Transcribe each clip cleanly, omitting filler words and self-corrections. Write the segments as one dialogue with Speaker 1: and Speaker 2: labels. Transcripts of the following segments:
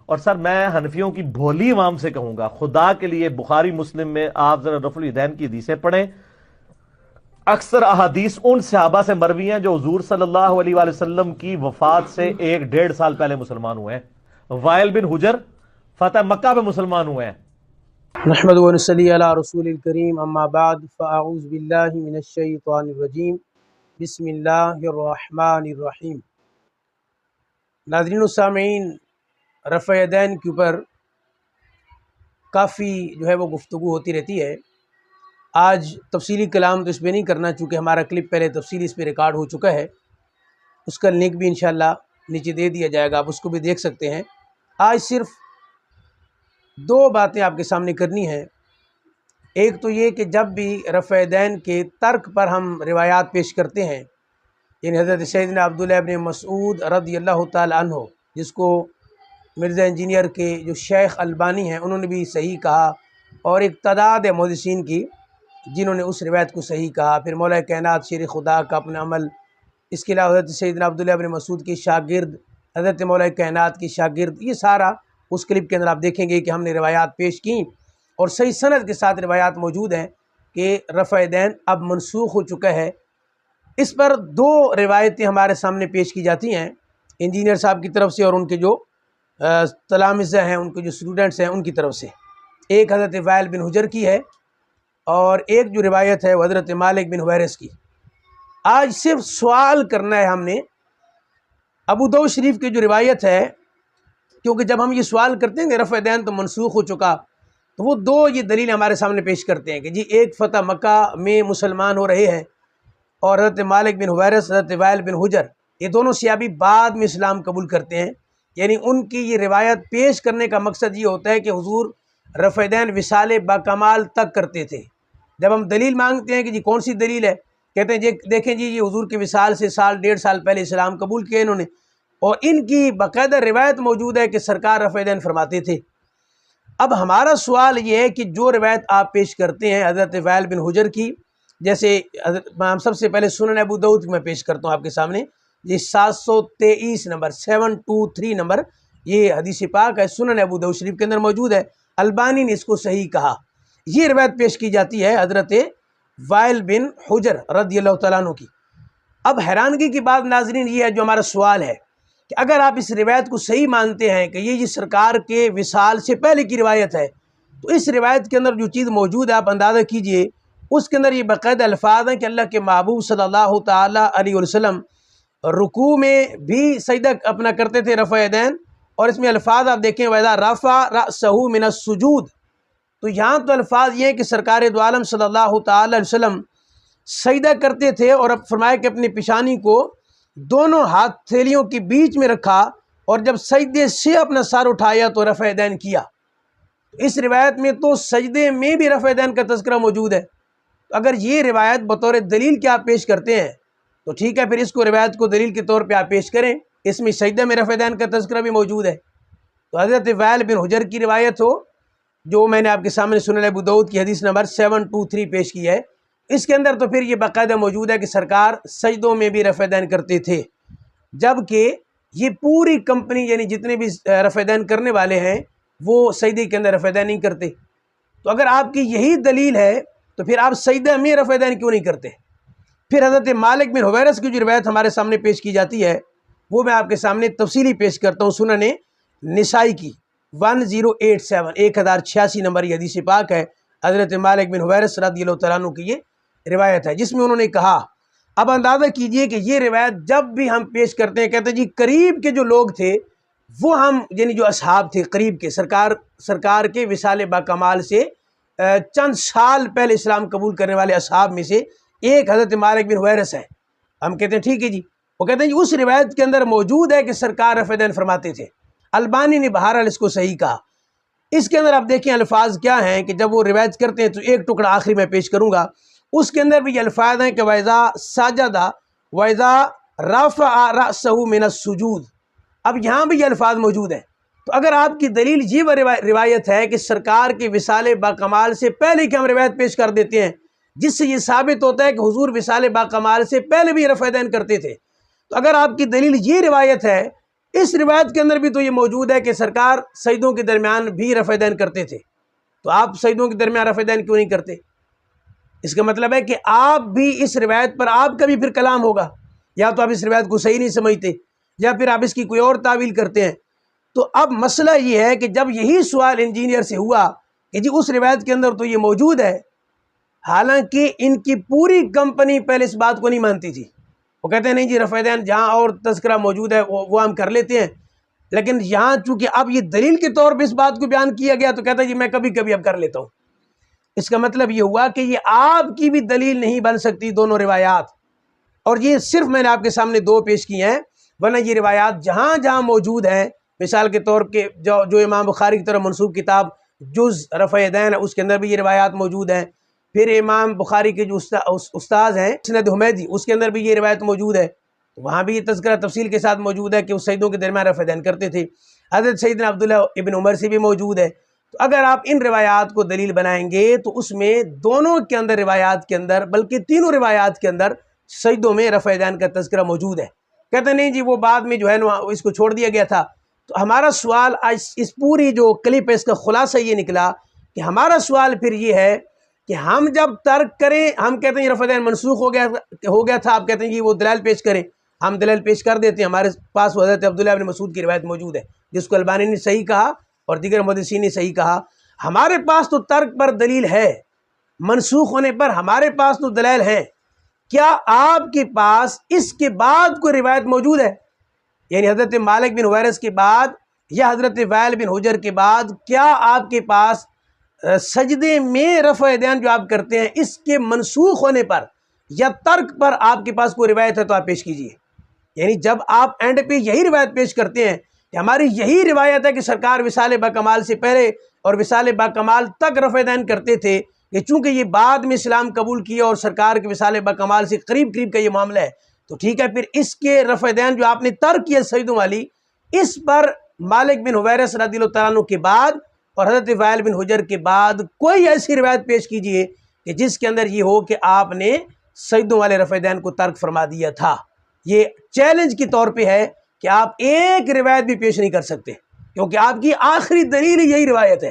Speaker 1: اور سر میں حنفیوں کی بھولی عوام سے کہوں گا، خدا کے لیے بخاری مسلم میں آپ ذرا رفع الیدین کی حدیثیں پڑھیں۔ اکثر احادیث ان صحابہ سے مروی ہیں جو حضور صلی اللہ علیہ وآلہ وسلم کی وفات سے 1-1.5 سال پہلے مسلمان ہوئے ہیں۔ وائل بن حجر فتح مکہ میں مسلمان ہوئے ہیں۔
Speaker 2: نحمد و نصلی علی رسول الکریم، اما بعد فاعوذ باللہ من الشیطان الرجیم، بسم اللہ الرحمن الرحیم۔ ناظرین و سامعین، رفع یدین کے اوپر کافی وہ گفتگو ہوتی رہتی ہے۔ آج تفصیلی کلام تو اس پہ نہیں کرنا، چونکہ ہمارا کلپ پہلے تفصیلی اس پہ ریکارڈ ہو چکا ہے، اس کا لنک بھی انشاءاللہ نیچے دے دیا جائے گا، آپ اس کو بھی دیکھ سکتے ہیں۔ آج صرف 2 باتیں آپ کے سامنے کرنی ہیں۔ ایک تو یہ کہ جب بھی رفع یدین کے ترک پر ہم روایات پیش کرتے ہیں، یعنی حضرت سیدنا عبداللہ ابن مسعود رضی اللہ تعالی عنہ، جس کو مرزا انجینئر کے جو شیخ البانی ہیں انہوں نے بھی صحیح کہا، اور ایک تعداد ہے محدثین کی جنہوں نے اس روایت کو صحیح کہا، پھر مولا کائنات شیر خدا کا اپنا عمل، اس کے علاوہ حضرت سیدنا عبداللہ ابن مسعود کی شاگرد، حضرت مولا کائنات کی شاگرد، یہ سارا اس کلپ کے اندر آپ دیکھیں گے کہ ہم نے روایات پیش کیں، اور صحیح سند کے ساتھ روایات موجود ہیں کہ رفع یدین اب منسوخ ہو چکا ہے۔ اس پر 2 روایتیں ہمارے سامنے پیش کی جاتی ہیں انجینئر صاحب کی طرف سے اور ان کے جو تلامذہ ہیں، ان کے جو اسٹوڈنٹس ہیں ان کی طرف سے۔ ایک حضرت وائل بن حجر کی ہے اور ایک جو روایت ہے وہ حضرت مالک بن حویرث کی۔ آج صرف سوال کرنا ہے ہم نے ابو داؤد شریف کی جو روایت ہے، کیونکہ جب ہم یہ سوال کرتے ہیں کہ رفع یدین تو منسوخ ہو چکا، تو وہ 2 یہ دلیل ہمارے سامنے پیش کرتے ہیں کہ جی ایک فتح مکہ میں مسلمان ہو رہے ہیں، اور حضرت مالک بن حویرث، حضرت وائل بن حجر، یہ دونوں صحابی بعد میں اسلام قبول کرتے ہیں۔ یعنی ان کی یہ روایت پیش کرنے کا مقصد یہ ہوتا ہے کہ حضور رفع یدین وصال باکمال تک کرتے تھے۔ جب ہم دلیل مانگتے ہیں کہ جی کون سی دلیل ہے، کہتے ہیں جی دیکھیں جی یہ حضور کے وصال سے 1.5 سال پہلے اسلام قبول کیا انہوں نے، اور ان کی باقاعدہ روایت موجود ہے کہ سرکار رفع یدین فرماتے تھے۔ اب ہمارا سوال یہ ہے کہ جو روایت آپ پیش کرتے ہیں حضرت وائل بن حجر کی، جیسے ہم سب سے پہلے سنن ابو داؤد میں پیش کرتا ہوں آپ کے سامنے، یہ 723 نمبر 723 نمبر یہ حدیث پاک ہے، سنن ابو داؤد شریف کے اندر موجود ہے، البانی نے اس کو صحیح کہا۔ یہ روایت پیش کی جاتی ہے حضرت وائل بن حجر رضی اللہ تعالیٰ عنہ کی۔ اب حیرانگی کی بات ناظرین یہ ہے، جو ہمارا سوال ہے کہ اگر آپ اس روایت کو صحیح مانتے ہیں کہ یہ سرکار کے وصال سے پہلے کی روایت ہے، تو اس روایت کے اندر جو چیز موجود ہے آپ اندازہ کیجئے، اس کے اندر یہ باقاعدہ الفاظ ہیں کہ اللہ کے محبوب صلی اللہ تعالیٰ علیہ وسلم رکوع میں بھی سجدہ اپنا کرتے تھے رفع یدین، اور اس میں الفاظ آپ دیکھیں وَإِذَا رَفَعَ رَأْسَهُ مِنَ السُّجُودِ، تو یہاں تو الفاظ یہ ہیں کہ سرکار دو عالم صلی اللہ تعالی علیہ وسلم سجدہ کرتے تھے، اور اب فرمایا کہ اپنی پیشانی کو دونوں ہاتھ تھیلیوں کے بیچ میں رکھا، اور جب سجدے سے اپنا سر اٹھایا تو رفع یدین کیا۔ اس روایت میں تو سجدے میں بھی رفع یدین کا تذکرہ موجود ہے۔ اگر یہ روایت بطور دلیل کے آپ پیش کرتے ہیں تو ٹھیک ہے، پھر اس کو روایت کو دلیل کے طور پہ آپ پیش کریں، اس میں سجدہ میں رفع یدین کا تذکرہ بھی موجود ہے۔ تو حضرت وائل بن حجر کی روایت ہو جو میں نے آپ کے سامنے سنن ابو داؤد کی حدیث نمبر 723 پیش کی ہے، اس کے اندر تو پھر یہ باقاعدہ موجود ہے کہ سرکار سجدوں میں بھی رفع یدین کرتے تھے، جبکہ یہ پوری کمپنی یعنی جتنے بھی رفع یدین کرنے والے ہیں وہ سجدے کے اندر رفع یدین نہیں کرتے۔ تو اگر آپ کی یہی دلیل ہے تو پھر آپ سجدہ میں رفع یدین کیوں نہیں کرتے؟ پھر حضرت مالک بن حویرث کی جو روایت ہمارے سامنے پیش کی جاتی ہے وہ میں آپ کے سامنے تفصیلی پیش کرتا ہوں، سنن نسائی کی 1086 نمبر یہ حدیث پاک ہے، حضرت مالک بن حویرث رضی اللہ تعالیٰ عنہ کی یہ روایت ہے، جس میں انہوں نے کہا، اب اندازہ کیجئے کہ یہ روایت جب بھی ہم پیش کرتے ہیں کہتے ہیں جی قریب کے جو لوگ تھے وہ ہم یعنی جو اصحاب تھے قریب کے، سرکار کے وصال باکمال سے چند سال پہلے اسلام قبول کرنے والے اصحاب میں سے ایک حضرت مالک بن حویرث ہے، ہم کہتے ہیں ٹھیک ہے جی، وہ کہتے ہیں جی اس روایت کے اندر موجود ہے کہ سرکار رفع یدین فرماتے تھے۔ البانی نے بہرحال اس کو صحیح کہا۔ اس کے اندر آپ دیکھیں الفاظ کیا ہیں کہ جب وہ روایت کرتے ہیں تو ایک ٹکڑا آخری میں پیش کروں گا، اس کے اندر بھی یہ الفاظ ہیں کہ وَإِذَا سَجَدَ وَإِذَا رَفَعَ رَأْسَهُ مِنَ السُّجُودِ، اب یہاں بھی یہ الفاظ موجود ہیں۔ تو اگر آپ کی دلیل یہ روایت ہے کہ سرکار کے وصال باکمال سے پہلے کی ہم روایت پیش کر دیتے ہیں جس سے یہ ثابت ہوتا ہے کہ حضور وصال باکمال سے پہلے بھی رفع یدین کرتے تھے، تو اگر آپ کی دلیل یہ روایت ہے اس روایت کے اندر بھی تو یہ موجود ہے کہ سرکار سجدوں کے درمیان بھی رفع دین کرتے تھے، تو آپ سجدوں کے درمیان رفع دین کیوں نہیں کرتے؟ اس کا مطلب ہے کہ آپ بھی اس روایت پر آپ کا بھی پھر کلام ہوگا، یا تو آپ اس روایت کو صحیح نہیں سمجھتے یا پھر آپ اس کی کوئی اور تعویل کرتے ہیں۔ تو اب مسئلہ یہ ہے کہ جب یہی سوال انجینئر سے ہوا کہ جی اس روایت کے اندر تو یہ موجود ہے، حالانکہ ان کی پوری کمپنی پہلے اس بات کو نہیں مانتی تھی، وہ کہتے ہیں نہیں جی رفع دین جہاں اور تذکرہ موجود ہے وہ ہم کر لیتے ہیں، لیکن یہاں چونکہ اب یہ دلیل کے طور پہ اس بات کو بیان کیا گیا تو کہتا ہے جی میں کبھی کبھی اب کر لیتا ہوں۔ اس کا مطلب یہ ہوا کہ یہ آپ کی بھی دلیل نہیں بن سکتی دونوں روایات، اور یہ صرف میں نے آپ کے سامنے دو پیش کی ہیں، ورنہ یہ روایات جہاں جہاں موجود ہیں، مثال کے طور پہ جو امام بخاری کی طرف منسوب کتاب جز رفع دین ہے اس کے اندر بھی یہ روایات موجود ہیں، پھر امام بخاری کے جو استاذ ہیں مسند حمیدی اس کے اندر بھی یہ روایت موجود ہے، وہاں بھی یہ تذکرہ تفصیل کے ساتھ موجود ہے کہ وہ سجدوں کے درمیان رفع دین کرتے تھے۔ حضرت سیدنا عبداللہ ابن عمر سے بھی موجود ہے۔ تو اگر آپ ان روایات کو دلیل بنائیں گے تو اس میں دونوں کے اندر روایات کے اندر بلکہ تینوں روایات کے اندر سجدوں میں رفع دین کا تذکرہ موجود ہے۔ کہتے نہیں جی وہ بعد میں جو ہے نا اس کو چھوڑ دیا گیا تھا۔ تو ہمارا سوال اس پوری جو کلپ ہے اس کا خلاصہ یہ نکلا کہ ہمارا سوال پھر یہ ہے کہ ہم جب ترک کریں، ہم کہتے ہیں یہ رفع دین منسوخ ہو گیا تھا، آپ کہتے ہیں یہ وہ دلائل پیش کریں، ہم دلائل پیش کر دیتے ہیں، ہمارے پاس حضرت عبداللہ بن مسعود کی روایت موجود ہے جس کو البانی نے صحیح کہا اور دیگر محدثین نے صحیح کہا۔ ہمارے پاس تو ترک پر دلیل ہے، منسوخ ہونے پر ہمارے پاس تو دلائل ہیں، کیا آپ کے پاس اس کے بعد کوئی روایت موجود ہے؟ یعنی حضرت مالک بن حویرث کے بعد یا حضرت وائل بن حجر کے بعد کیا آپ کے پاس سجدے میں رفع دین جو آپ کرتے ہیں اس کے منسوخ ہونے پر یا ترک پر آپ کے پاس کوئی روایت ہے تو آپ پیش کیجئے۔ یعنی جب آپ اینڈ پہ یہی روایت پیش کرتے ہیں کہ ہماری یہی روایت ہے کہ سرکار وصال باکمال سے پہلے اور وصال باکمال تک رفع دین کرتے تھے، کہ چونکہ یہ بعد میں اسلام قبول کیا اور سرکار کے وصال باکمال سے قریب کا یہ معاملہ ہے، تو ٹھیک ہے پھر اس کے رفع دین جو آپ نے ترک کیا سجدوں والی، اس پر مالک بن حویرث رضی اللہ تعالیٰ عنہ کے بعد اور حضرت وائل بن حجر کے بعد کوئی ایسی روایت پیش کیجئے کہ جس کے اندر یہ ہو کہ آپ نے سجدوں والے رفع دین کو ترک فرما دیا تھا۔ یہ چیلنج کے طور پہ ہے کہ آپ ایک روایت بھی پیش نہیں کر سکتے کیونکہ آپ کی آخری دلیل یہی روایت ہے،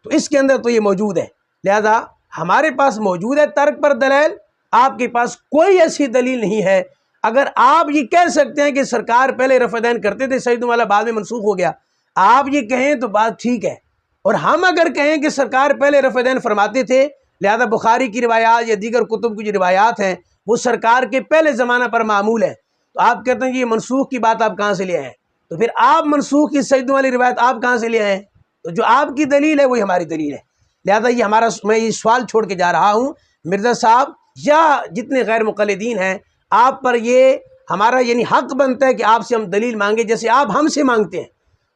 Speaker 2: تو اس کے اندر تو یہ موجود ہے، لہذا ہمارے پاس موجود ہے ترک پر دلیل، آپ کے پاس کوئی ایسی دلیل نہیں ہے۔ اگر آپ یہ کہہ سکتے ہیں کہ سرکار پہلے رفع دین کرتے تھے سجدوں والا بعد میں منسوخ ہو گیا، آپ یہ کہیں تو بات ٹھیک ہے، اور ہم اگر کہیں کہ سرکار پہلے رفع دین فرماتے تھے لہذا بخاری کی روایات یا دیگر کتب کی جو روایات ہیں وہ سرکار کے پہلے زمانہ پر معمول ہے، تو آپ کہتے ہیں کہ یہ منسوخ کی بات آپ کہاں سے لے آئے ہیں؟ تو پھر آپ منسوخ کی سجدوں والی روایت آپ کہاں سے لے آئے ہیں؟ تو جو آپ کی دلیل ہے وہی ہماری دلیل ہے، لہذا یہ میں یہ سوال چھوڑ کے جا رہا ہوں مرزا صاحب یا جتنے غیر مقلدین ہیں، آپ پر یہ ہمارا یعنی حق بنتا ہے کہ آپ سے ہم دلیل مانگے جیسے آپ ہم سے مانگتے ہیں،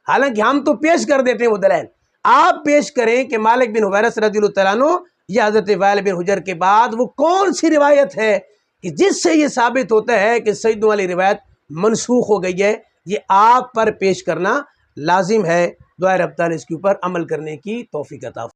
Speaker 2: حالانکہ ہم تو پیش کر دیتے ہیں وہ دلائل، آپ پیش کریں کہ مالک بن حویرث رضی اللہ تعالیٰ عنہ یا حضرت وائل بن حجر کے بعد وہ کون سی روایت ہے کہ جس سے یہ ثابت ہوتا ہے کہ سجدوں والی روایت منسوخ ہو گئی ہے، یہ آپ پر پیش کرنا لازم ہے۔ دعائے رب تعالیٰ اس کے اوپر عمل کرنے کی توفیق عطا فرمائے۔